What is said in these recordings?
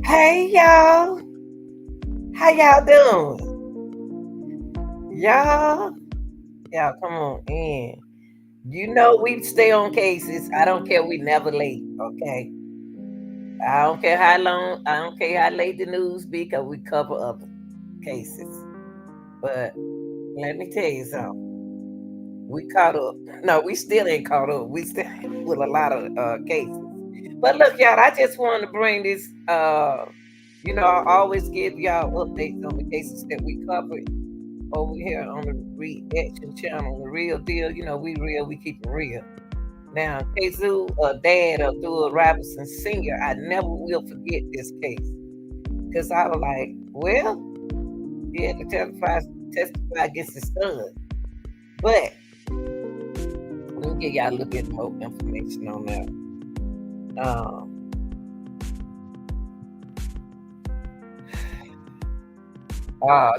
Hey y'all, how y'all doing? Y'all, y'all come on in. You know we stay on cases. I don't care. We never late. Okay. I don't care how long. I don't care how late the news be, cause we cover other cases. But let me tell you something. We caught up. No, we still ain't caught up. We still with a lot of cases. But look, y'all, I just wanted to bring this. I always give y'all updates on the cases that we cover over here on the reaction channel, the real deal. You know, we real, we keep it real. Now, Ksoo, dad of Abdul Robinson Sr., I never will forget this case. Because I was like, well, he had to testify against his son. But let me give y'all a little bit more information on that.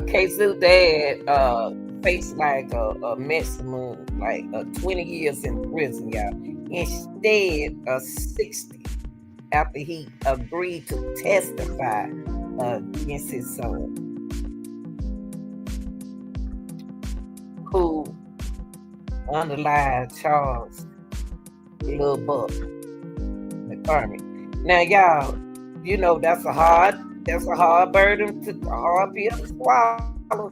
Ksoo dad faced like a maximum like 20 years in prison, y'all. Instead of 60 after he agreed to testify against his son, who underlied Charles Little Buck McCormick. Now, y'all, you know that's a hard burden a hard pill to swallow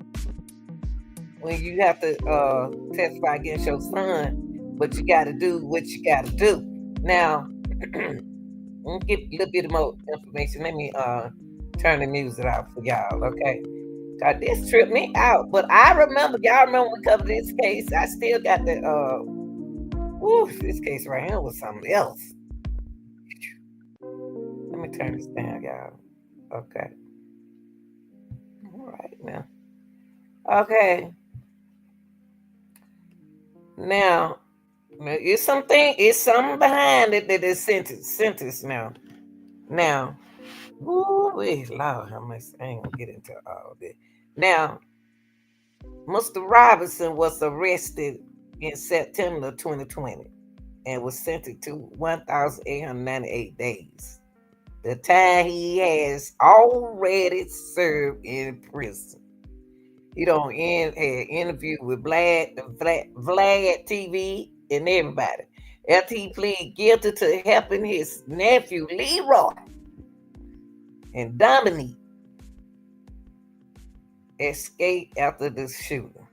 when you have to testify against your son, but you got to do what you got to do. Now, let me get a little bit more information. Let me turn the music off for y'all, okay? God, this tripped me out. But y'all remember we covered this case. I still got the this case right here was something else. Let me turn this down, y'all. Okay. All right now. Okay. Now, it's something behind it that is sentence now. Now, Lord, how much I ain't gonna get into all this. Now, Mr. Robinson was arrested in September 2020 and was sentenced to 1,898 days. The time he has already served in prison. He had interview with VLAD TV and everybody. After he pleaded guilty to helping his nephew Leroy and Dominique escape after the shooting.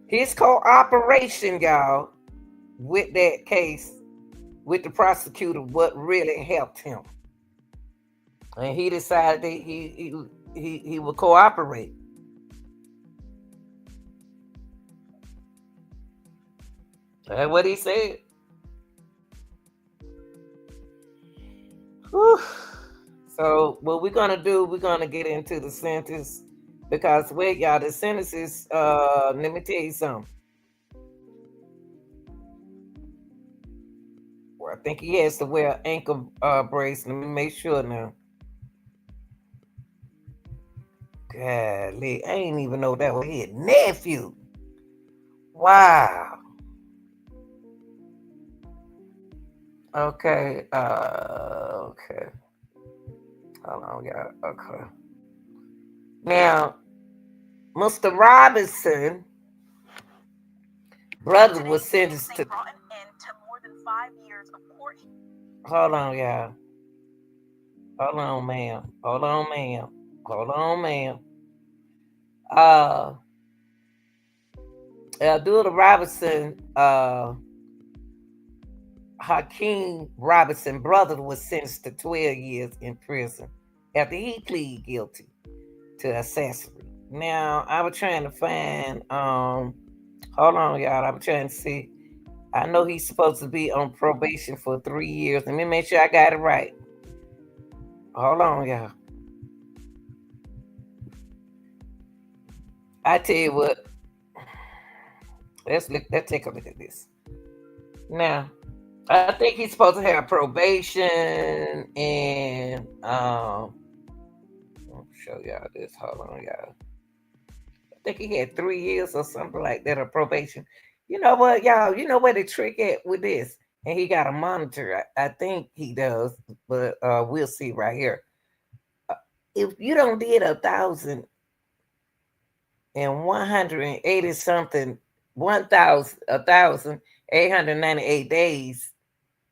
His cooperation, y'all, with that case, with the prosecutor, what really helped him. And he decided that he would cooperate. That's what he said. Whew. So what we're gonna do, we're gonna get into the sentence because wait, y'all, the sentence is let me tell you something. Well, I think he has to wear an ankle brace. Let me make sure now. Golly, I ain't even know that was his nephew. Wow. Okay. Okay. Hold on, y'all. Okay. Now, Mr. Robinson brother was sentenced to more than 5 years of court. Hold on, y'all. Hold on, ma'am. Hold on, ma'am. Hold on, ma'am. Abdul Robinson, Hakeem Robinson brother was sentenced to 12 years in prison after he pleaded guilty to accessory. Now, I was trying to find, hold on, y'all. I'm trying to see. I know he's supposed to be on probation for 3 years. Let me make sure I got it right. Hold on, y'all. I tell you what. Let's take a look at this. Now, I think he's supposed to have probation and I'll show y'all this. Hold on, y'all. I think he had 3 years or something like that of probation. You know what, y'all? You know where the trick at with this? and he got a monitor. I think he does, but we'll see right here. Uh, If you don't did 1,180 something, 1,898 days,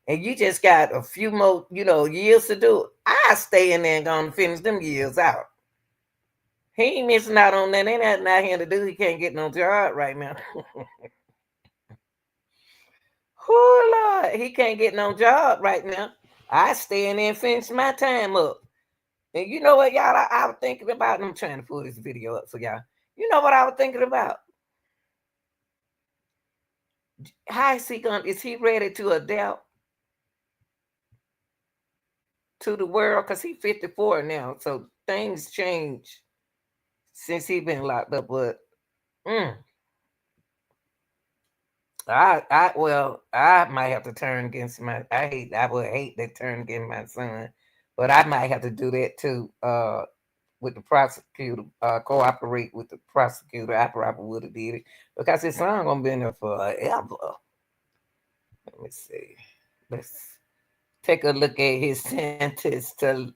and you just got a few more, years to do it, I stay in there and gonna finish them years out. He ain't missing out on that. Ain't nothing out here to do. He can't get no job right now. Oh Lord, he can't get no job right now. I stay in there and finish my time up. And you know what, y'all? I was thinking about. I'm trying to pull this video up for y'all. You know what I was thinking about? How is he going? Is he ready to adapt to the world? Cause he's 54 now, so things change since he been locked up. But mm, I might have to turn against my. I would hate to turn against my son, but I might have to do that too. With the prosecutor, cooperate with the prosecutor. I probably would have did it because his son gonna be in there forever. Let me see. Let's take a look at his sentence. To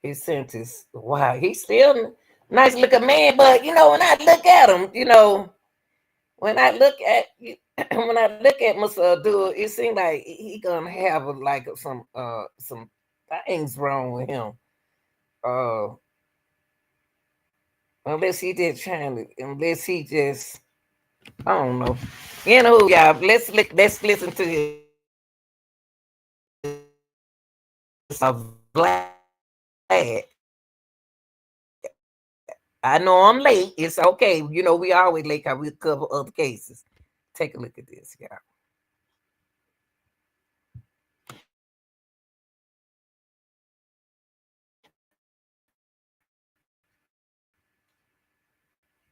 his sentence. Wow, he's still nice looking man, but when I look at him, when I look at when I look at Mr. Abdul, it seems like he gonna have like some things wrong with him. Uh, unless he just trying to, unless he just, I don't know. Y'all, let's listen to his Vlad. I know I'm late. It's okay. We always late because we cover other cases. Take a look at this, y'all.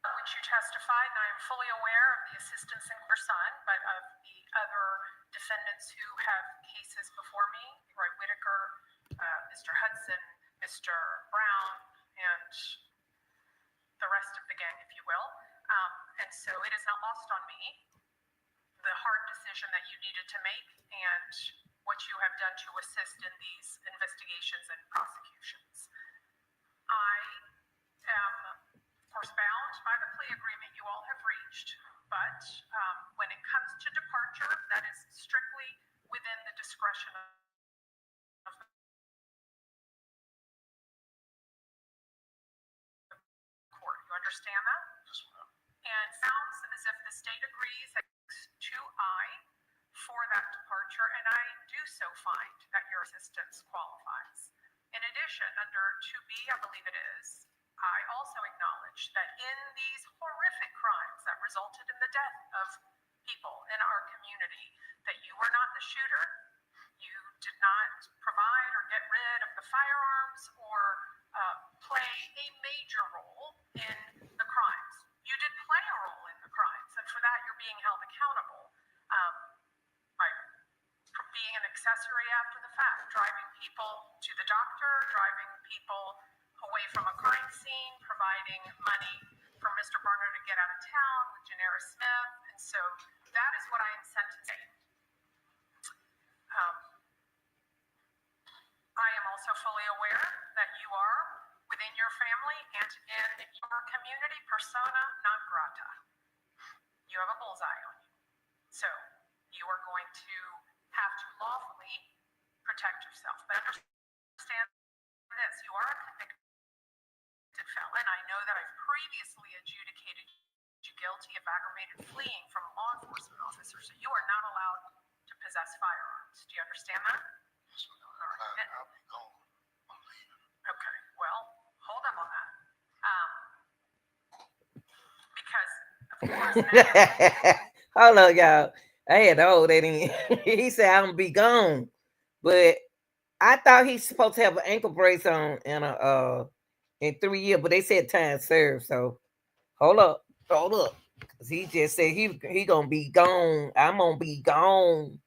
Which you testified, and I am fully aware of the assistance in your son, but of the other defendants who have cases before me, Roy Whitaker, Mr. Hudson, Mr. Brown, and the rest of the gang, if you will. And so it is not lost on me the hard decision that you needed to make and what you have done to assist in these investigations and prosecutions. I am, of course, bound by the plea agreement you all have reached, but when it comes to departure, that is strictly within the discretion of the court. You understand that? And it sounds as if the state agrees that 2I for that departure, and I do so find that your assistance qualifies. In addition, under 2B, I believe it is, I also acknowledge that in these horrific crimes that resulted in the death of people in our community, that you were not the shooter, you did not provide or get rid of the firearms or play a major role in the crimes. You did play a role in the crimes, and for that you're being held accountable by being an accessory after the fact, driving people to the doctor, driving people away from a crime scene, providing money for Mr. Barner to get out of town with Janera Smith, and so that is what I am sentencing. I am also fully aware that you are within your family and in your community persona non grata. You have a bullseye on you. So you are going to have to lawfully protect yourself. But understand this, you are a convicted felon. I know that I've previously adjudicated you guilty of aggravated fleeing from a law enforcement officer, so you are not allowed to possess firearms. Do you understand that? I'll be gone. I'm leaving. Okay, well, hold up on that. Because, of course, hold on, y'all. I had to hold that in. He said, I'm going to be gone. But I thought he's supposed to have an ankle brace on in 3 years, but they said time served. So hold up. Hold up. 'Cause he just said he gonna be gone. I'm gonna be gone.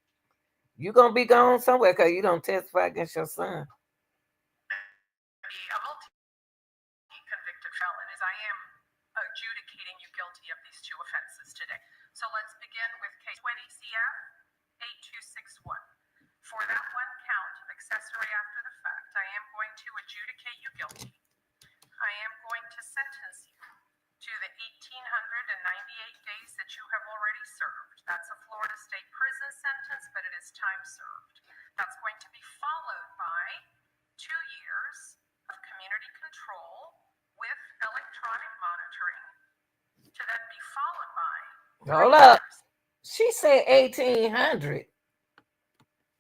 You gonna be gone somewhere because you don't testify against your son. a multi-convicted felon, as I am adjudicating you guilty of these two offenses today. So let's begin with case 20 CF 8261. For that one count of accessory after the fact, I am going to adjudicate you guilty. I am going to sentence you to the 1,898 days that you have already served. That's a Florida State prison sentence, but it is time served. That's going to be followed by 2 years of community control with electronic monitoring, to then be followed by 3 Hold up. years. She said 1,800.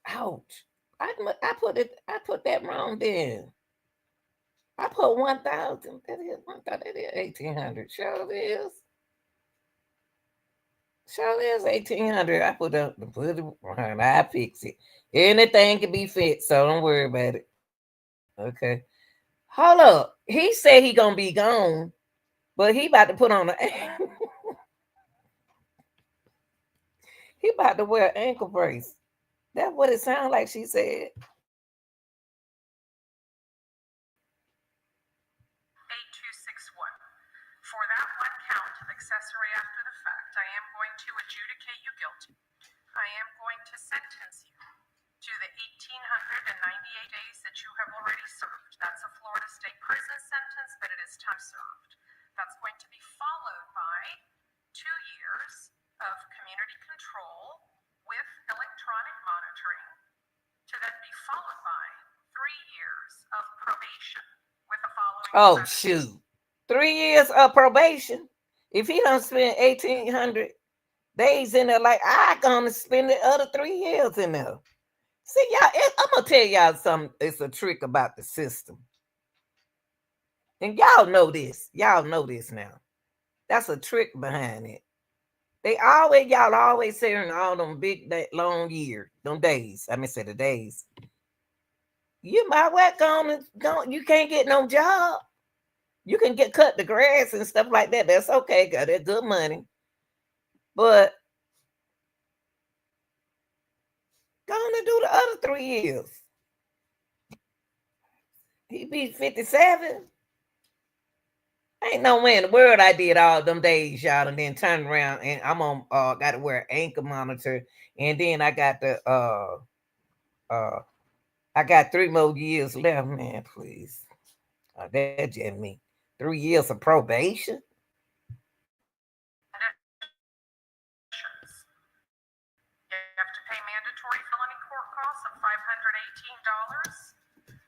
Ouch. I put that wrong then. I put 1,000. That is 1,000. That is 1,800. Sure is. Sure is 1,800. I put it behind. I fix it. Anything can be fixed, so don't worry about it. Okay. Hold up. He said he gonna be gone, but he about to put on a he about to wear an ankle brace. That's what it sounded like she said. 8261. For that one count of accessory after the fact, I am going to adjudicate you guilty. I am going to sentence you to the 1,898 days that you have already served. That's a Florida State prison sentence, but it is time served. That's going to be followed by 2 years of community control with electronic monitoring, to then be followed by 3 years of probation with the following. Oh shoot. 3 years of probation. If he don't spend 1,800 days in there, like I gonna spend the other 3 years in there. See, y'all, I'm gonna tell y'all something. It's a trick about the system. And y'all know this. Y'all know this now. That's a trick behind it. Y'all always saying all them big, long years, them days. I mean, say the days. You might well go. You can't get no job. You can get cut the grass and stuff like that. That's okay, cause that's good money. But go on and do the other 3 years. He be 57. Ain't no way in the world I did all them days, y'all, and then turn around and I'm on got to wear ankle monitor, and then uh I got 3 more years left, man. Please. That just me. 3 years of probation. You have to pay mandatory felony court costs of $518.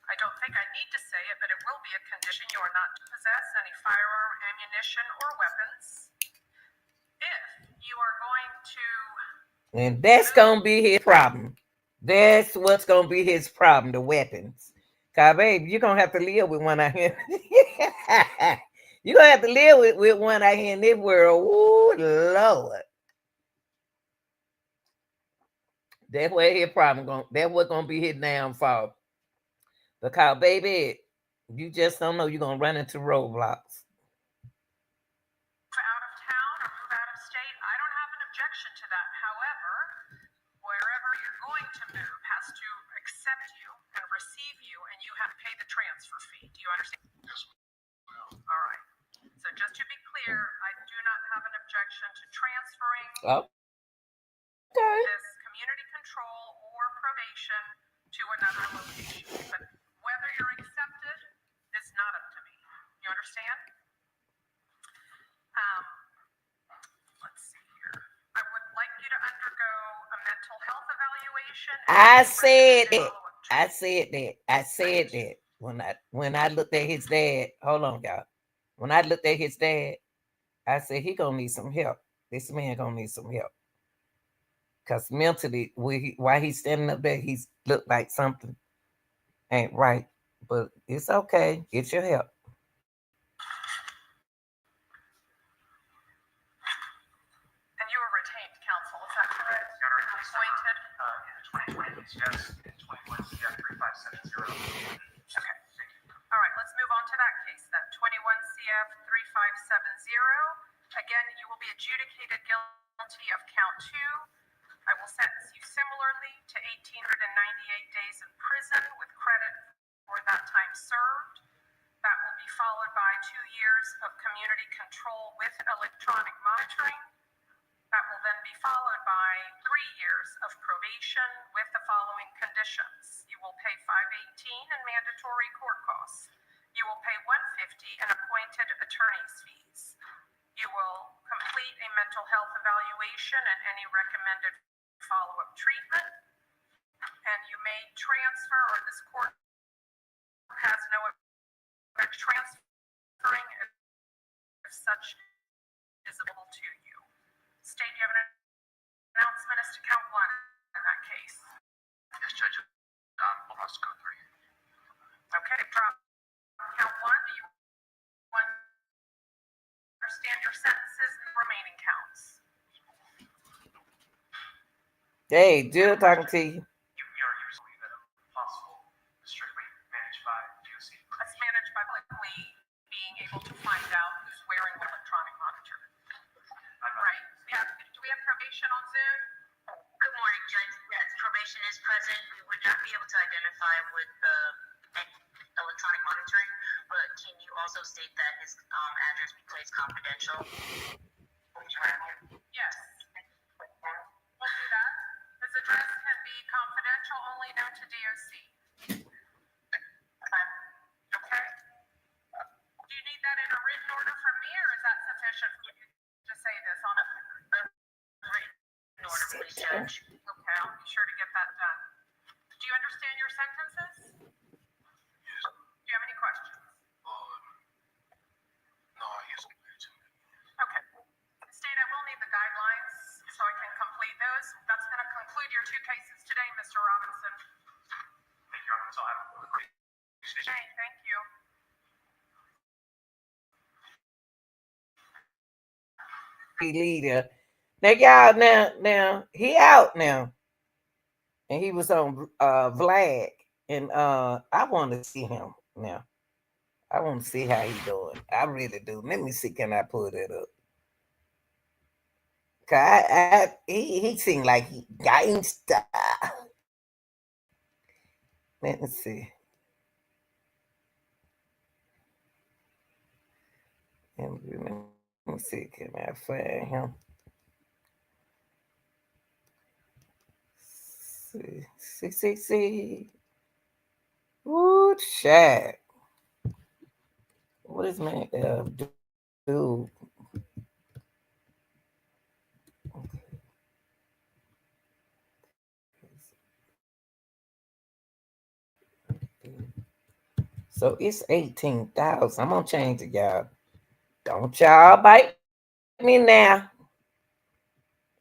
I don't think I need to say it, but it will be a condition you are not to possess any firearm, ammunition, or weapons. If you are going to. And that's gonna be his problem. That's what's gonna be his problem, the weapons. Cause baby, you're gonna have to live with one out here. You're gonna have to live with one out here in this world. Oh Lord. That's where his problem going. That's what's gonna be his downfall. Because baby, you just don't know you're gonna run into roadblocks. Out of town or move out of state, I don't have an objection to that. However, wherever you're going to move has to accept you and receive you, and you have to pay the transfer fee. Do you understand? Yes, ma'am. All right. So just to be clear, I do not have an objection to transferring Okay. this community control or probation to another location. But whether you're accepted is not up to me. You understand? Let's see here. I would like you to undergo a mental health evaluation. I said that. I said that. I said that. When I looked at his dad, hold on, y'all. When I looked at his dad, I said he gonna need some help. This man gonna need some help. Cause mentally, while he's standing up there, he's looked like something ain't right. But it's okay. Get your help. And you were retained counsel, is that correct? Appointed? Yes, 21 CF 3570. Okay. All right, let's move on to that case then. 21 CF 3570. Again, you will be adjudicated guilty of count 2. I will sentence you similarly to 1,898 days in prison with credit for that time served. That will be followed by 2 years of community control with electronic monitoring, That will then be followed by 3 years of probation with the following conditions. You will pay $518 in mandatory court costs. You will pay $150 in appointed attorney's fees. You will complete a mental health evaluation and any recommended follow-up treatment. And you may transfer, or this court has no transferring if such is available to you. State, do you have an announcement as to count one in that case? Yes, Judge. Lost code 3. Okay, drop count one. Do you understand your sentences and remaining counts? Hey, Jill talking to you. You're usually that possible strictly managed by POC. It's managed by Plead being able to find out who's wearing what electronic monitor. Right. Do we have probation on Zoom? Good morning, Judge. Yes, probation is present. We would not be able to identify with the electronic monitoring, but can you also state that his address be placed confidential? Yes. We'll do that. His address can be confidential, only known to DOC. Okay. Do you need that in a written order from me, or is that sufficient for you to say this on a written order, please, Judge? Okay, I'll be sure to get that done. Do you understand your sentences? Yes. Do you have any questions? No, I hear something too. Okay. State, I will need the guidelines so I can complete those. That's going to conclude your 2 cases today, Mr. Robinson. Thank you, Robinson. I'll have a great day. Okay, thank you. Leader. Now, y'all, now he out now, and he was on VLAD, and I want to see him now. I want to see how he doing. I really do. Let me see. Can I pull that up? Cause he seemed like he gangsta. Let me see. Let me see. Can I find him? See. Ooh, chat. What is man dude? So it's 18,000. I'm gonna change it, y'all. Don't y'all bite me now.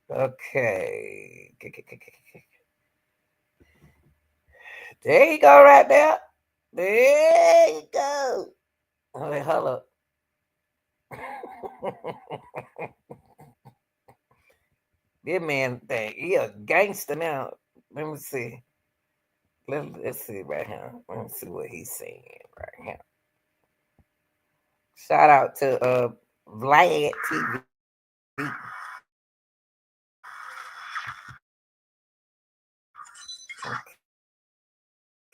Okay. There you go, right there. There you go. Wait, hold up. This man thing, he a gangster now. Let me see. Let's see right here. Let me see what he's saying right here. Shout out to Vlad TV.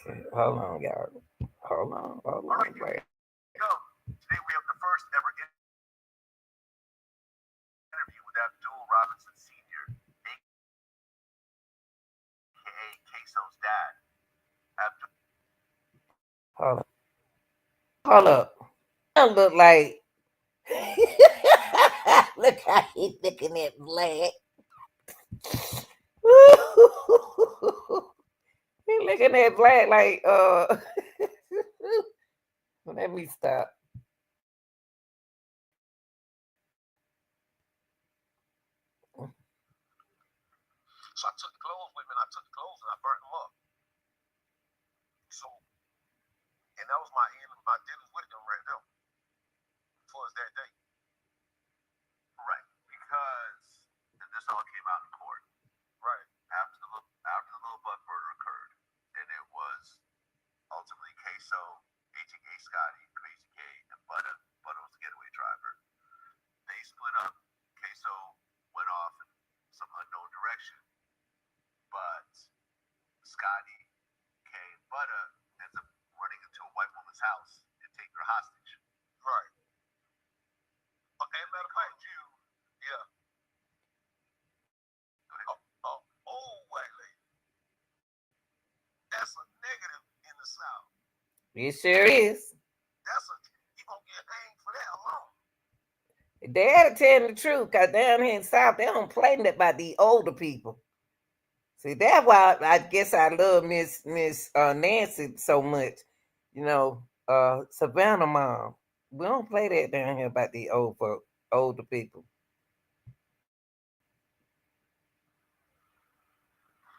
Okay, hold on, y'all. Hold on. Wait. Go. Today we have the first ever interview with Abdul Robinson Sr., aka Ksoo's dad. Abdul. Hold up. That look like. Look how he looking at Vlad. He looking at Vlad like let me stop. So I took the clothes with me, and I took the clothes and I burnt them up. So, and that was my end of my dealings with them right there. Towards that day. Right. Because this all came out in court. Right. After the little buck murder occurred. And it was ultimately Ksoo, aka Scotty, Crazy K, and Butter. Butter was the getaway driver. They split up. Ksoo went off in some unknown direction. But Scotty, K, and Butter ends up running into a white woman's house and taking her hostage. Right. It sure is. That's a you gonna get hanged for that alone. They had to tell the truth, cause down here in South, they don't play that by the older people. See, that's why I guess I love Miss Nancy so much. Savannah mom. We don't play that down here about the older people.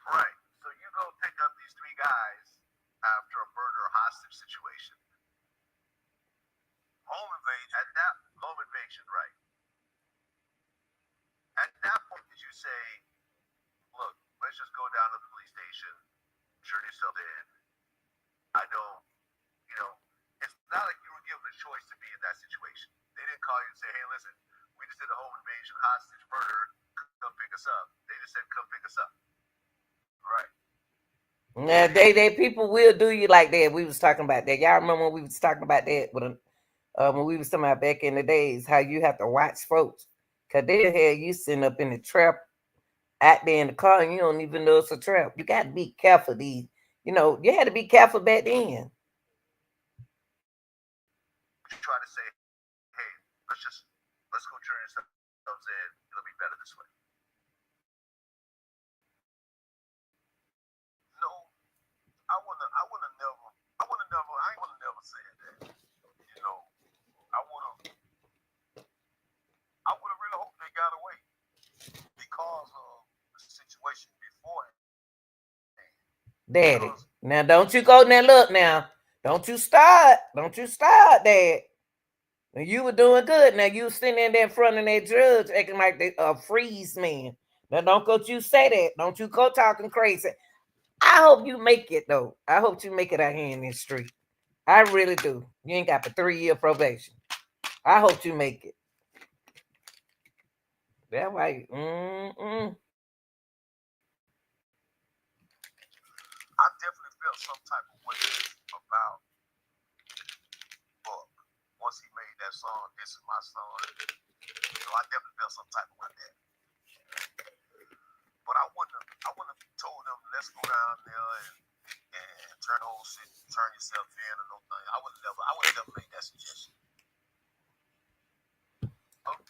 Right. So you go pick up these three guys after a murder hostage situation. Home invasion, right? At that point, did you say, "Look, let's just go down to the police station, turn yourself in"? I know, you know, it's not like you were given a choice to be in that situation. They didn't call you and say, "Hey, listen, we just did a home invasion, hostage murder. Come pick us up." They just said, "Come pick us up." Right. Now they people will do you like that. We was talking about that. Y'all remember when we was talking about that when we was talking about back in the days how you have to watch folks because they'll have you sitting up in the trap out there in the car and you don't even know it's a trap. You got to be careful. You had to be careful back then. You try to say, "Hey, let's go turn ourselves in. It'll be better this way." No, I ain't wanna never say that. You know, I wanna, I would have really hoped they got away because of the situation beforehand. Because Daddy. Now don't you go now look now. Don't you start. Don't you start, Dad. And you were doing good. Now you sitting in there in front of that judge acting like the freeze man. Now don't go you say that. Don't you go talking crazy. I hope you make it though. I hope you make it out here in this street. I really do. You ain't got the 3 year probation. I hope you make it. That way. I definitely felt some type of way about Buck once he made that song, "This Is My Son." I definitely felt some type of way that. But I wouldn't have told them, "Let's go down there and turn the whole shit, turn yourself in," or no thing. I would have never made that suggestion.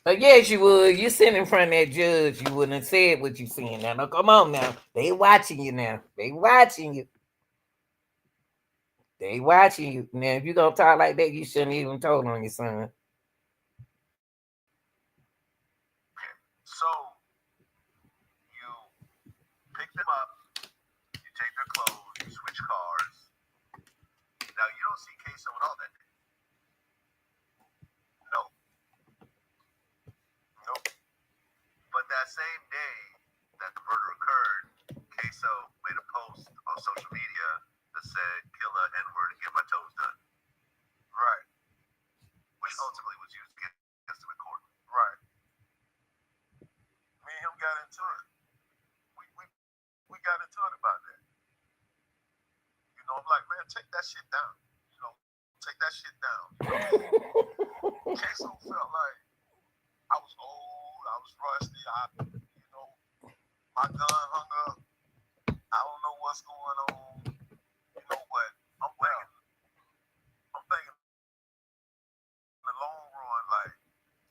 Yes, you would. You sitting in front of that judge, you wouldn't have said what you saying now. No, come on now. They watching you now. They watching you. They watching you. Now, if you gonna talk like that, you shouldn't even told on your son. So you pick them up, you take their clothes, you switch cars. Now you don't see Ksoo at all that day. No, no. But that same day that the murder occurred, Ksoo made a post on social media that said, "Kill a N-word and get my toes done." Right. Which ultimately was used against him in court. Right. Me and him got into it. We got into it about that. I'm like, "Man, take that shit down. Take that shit down." Ksoo felt like I was old, I was rusty, my gun hung up. I don't know what's going on. But I'm thinking in the long run, like,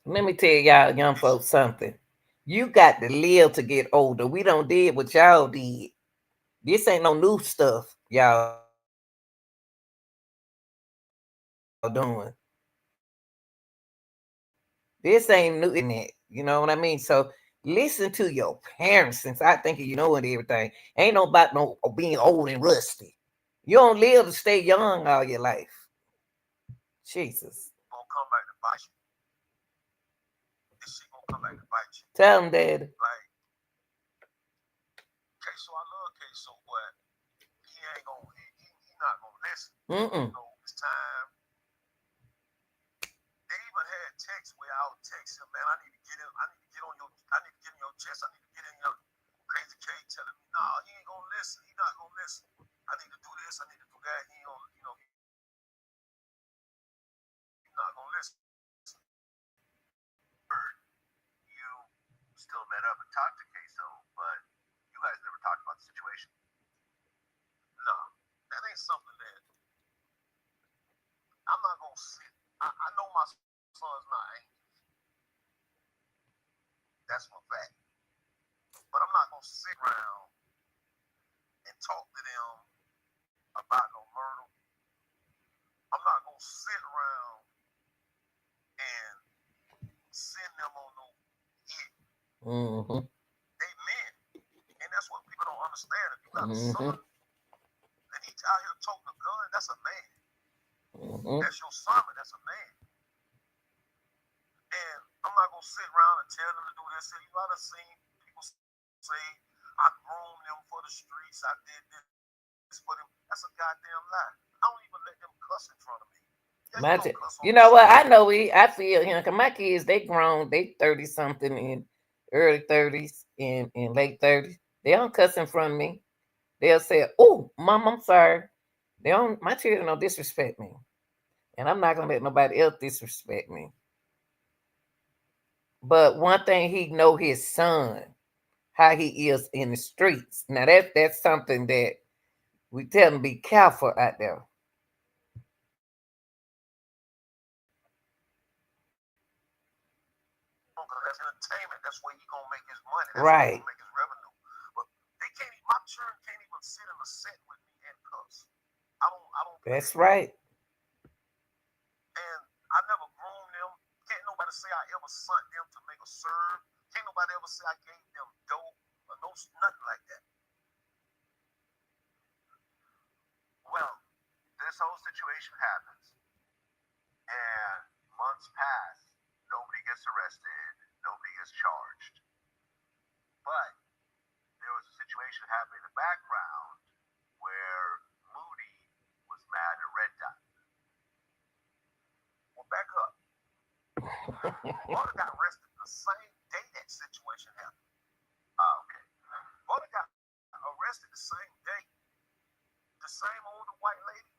Let me tell y'all young folks something. You got to live to get older. We don't did what y'all did. This ain't no new stuff y'all doing. This ain't new internet. You know what I mean? So listen to your parents since I think you know and everything. Ain't no about no being old and rusty. You don't live to stay young all your life. Jesus. gonna come back to bite you. This shit gonna come back to bite you. Tell them, Daddy. Like, Ksoo, I love Ksoo, but he ain't gonna, he not gonna listen. It's time. They even had texts where I would text him, "Man, I need to get in. I need to get in your chest. I need to get in your Crazy K telling me, nah, he ain't gonna listen. He not gonna listen. I need to do this. I need to do that. He don't, he not gonna listen." You still met up and talked to Ksoo, but you guys never talked about the situation. No, that ain't something that sons not angels. That's my fact. But I'm not gonna sit around and talk to them about no murder. I'm not gonna sit around and send them on no hit. Mm-hmm. They men. And that's what people don't understand. If you got a Mm-hmm. son and he's out here toting a gun, that's a man. Mm-hmm. That's your son, that's a man. And I'm not gonna sit around and tell them to do this. You know, I've seen people say, I groomed them for the streets, I did this for them. That's a goddamn lie. I don't even let them cuss in front of me. Yeah, you gonna cuss on You the know what? street. I know I feel him because my kids, they grown, they 30 something in early 30s and late 30s. They don't cuss in front of me. They'll say, "Oh, mom, I'm sorry." They don't. My children don't disrespect me, and I'm not gonna let nobody else disrespect me. But one thing, he know his son, how he is in the streets. Now that's something that we tell him, be careful out there. Because that's entertainment. That's where he gonna make his money. That's where he Right. gonna make his revenue. But they can't. My children can't even sit in a set with me and cuss. I don't play That's that game. right. And I never groomed them. Can't nobody say I ever sent them to make a serve. Can't nobody ever say I gave them dope or no nothing like that. Well, this whole situation happens, and months pass. Nobody gets arrested. Nobody gets charged. But there was a situation happening in the background where Moody was mad at Red Dot. Well, back up. Butter got arrested the same day that situation happened. Okay. Butter got arrested the same day. The same older white lady,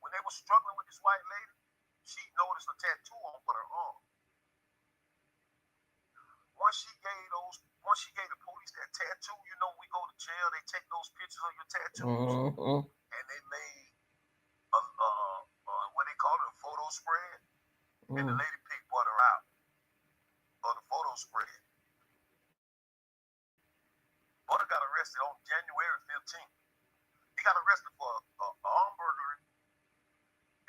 when they were struggling with this white lady, she noticed a tattoo on her arm. Once she gave the police that tattoo, you know, we go to jail, they take those pictures of your tattoos, Mm-hmm. and they made what they call it, a photo spread, and the lady picked Butter out on the photo spread. Butter got arrested on January 15th. He got arrested for armed burglary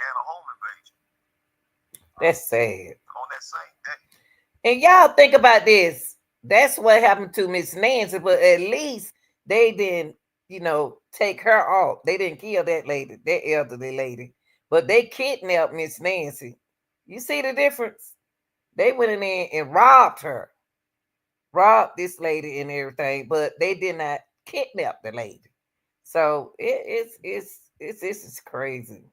and a home invasion That's sad. on that same day. And y'all think about this. That's what happened to Miss Nancy, but at least they didn't, take her off. They didn't kill that lady, that elderly lady, but they kidnapped Miss Nancy. You see the difference? They went in there and robbed her, robbed this lady and everything, but they did not kidnap the lady. So it's this is crazy.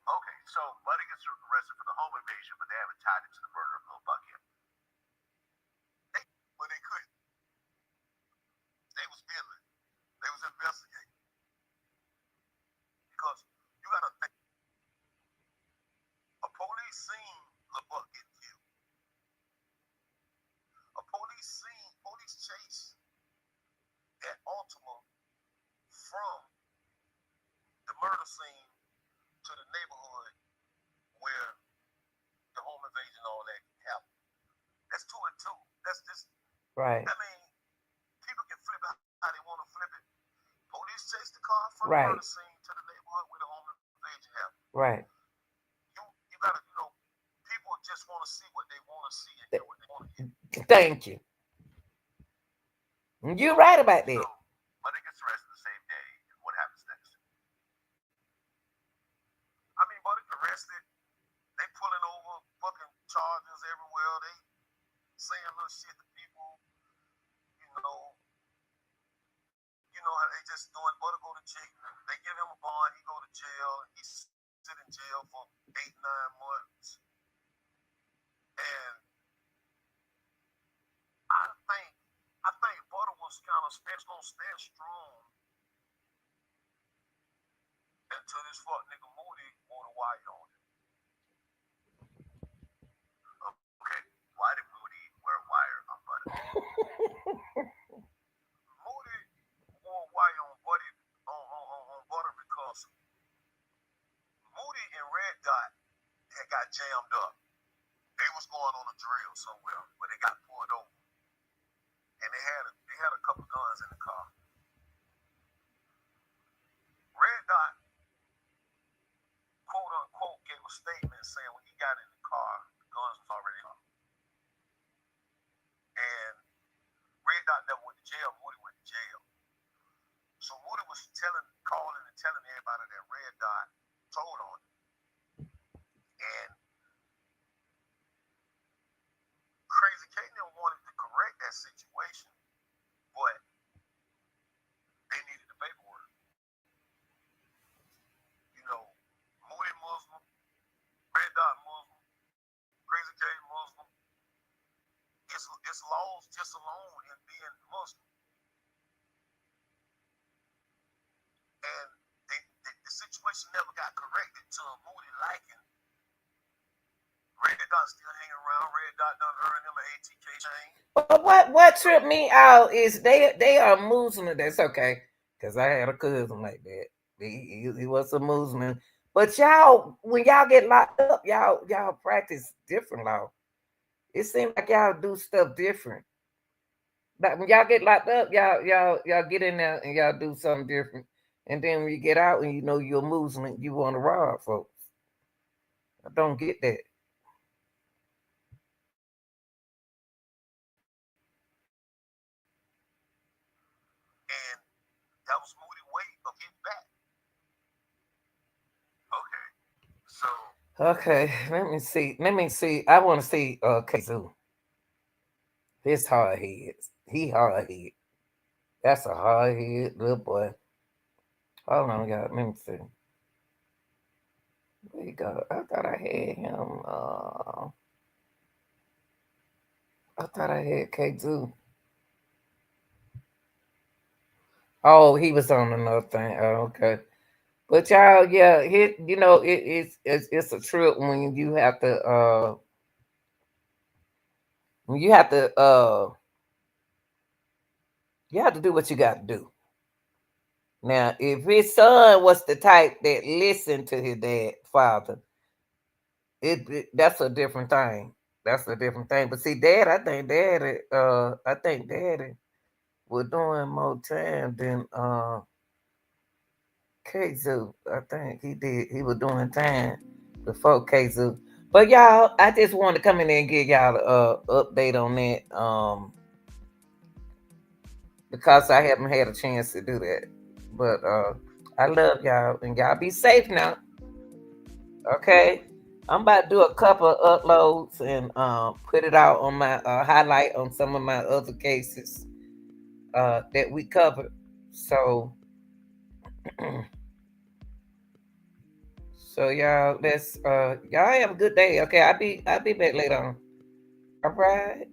Okay, so Buddy gets arrested for the home invasion, but they haven't tied it to the murder of Lil Buck yet. But they couldn't. They was dealing. They was investigating. Because you gotta think, a police seen Lil Buck getting killed. Police chase that Ultima from the murder scene to the neighborhood where the home invasion and all that happened. That's two and two. That's just, Right. I mean, people can flip it how they want to flip it. Police chase the car from the Right. murder scene to the neighborhood where the home invasion happened. Right. You gotta, people just want to see what they want to see and hear what they want to hear. Thank you. You're right about that. So, Buddy gets arrested the same day. What happens next? I mean, Buddy arrested. They pulling over fucking charges everywhere. They saying little shit to people. You know, you know how they just doing. Buddy go to jail. They give him a bond. He go to jail. He sit in jail for 8-9 months. And I think Butter was kind of gonna stand strong until this fuck nigga Moody wore the wire on it. Okay, why did Moody wear a wire on Butter? Moody wore a wire on Butter because got jammed up. They was going on a drill somewhere, but they got pulled over, and they had a couple guns in the car. Red Dot, quote unquote, gave a statement saying when he got in the car, the guns was already off. And Red Dot never went to jail. Moody went to jail. So Moody was calling and telling everybody that Red Dot told on him. And Crazy K wanted to correct that situation, but they needed the paperwork. You know, Moody Muslim, Red Dot Muslim, Crazy K Muslim. It's laws just alone in being Muslim. And the situation never got corrected to Moody liking. Red Dot still hanging around. Red Dot done earned him an ATK chain. But what tripped me out is they are Muslim. That's okay, cause I had a cousin like that. He was a Muslim. But y'all, when y'all get locked up, y'all practice different law. It seems like y'all do stuff different. Like when y'all get locked up, y'all get in there and y'all do something different. And then when you get out and you know you're a Muslim, you want to rob folks. I don't get that. And that was Moody way of getting back. Okay. So Okay, let me see. Let me see. I want to see Ksoo. His hard head. He hard head. That's a hard head little boy. Hold on, y'all. Let me see. Where you go? I thought I had him. I thought I had Ksoo. Oh, he was on another thing. Oh, okay. But y'all, yeah, it's a trip when when you have to do what you got to do. Now, if his son was the type that listened to his father, that's a different thing. That's a different thing. But see, I think daddy was doing more time than Ksoo. I think he did. He was doing time before Ksoo. But y'all, I just wanted to come in there and give y'all a update on that. Because I haven't had a chance to do that. But I love y'all and y'all be safe now. Okay. I'm about to do a couple of uploads and put it out on my highlight on some of my other cases that we covered. So so y'all let's y'all have a good day. Okay, I'll be back later on. All right.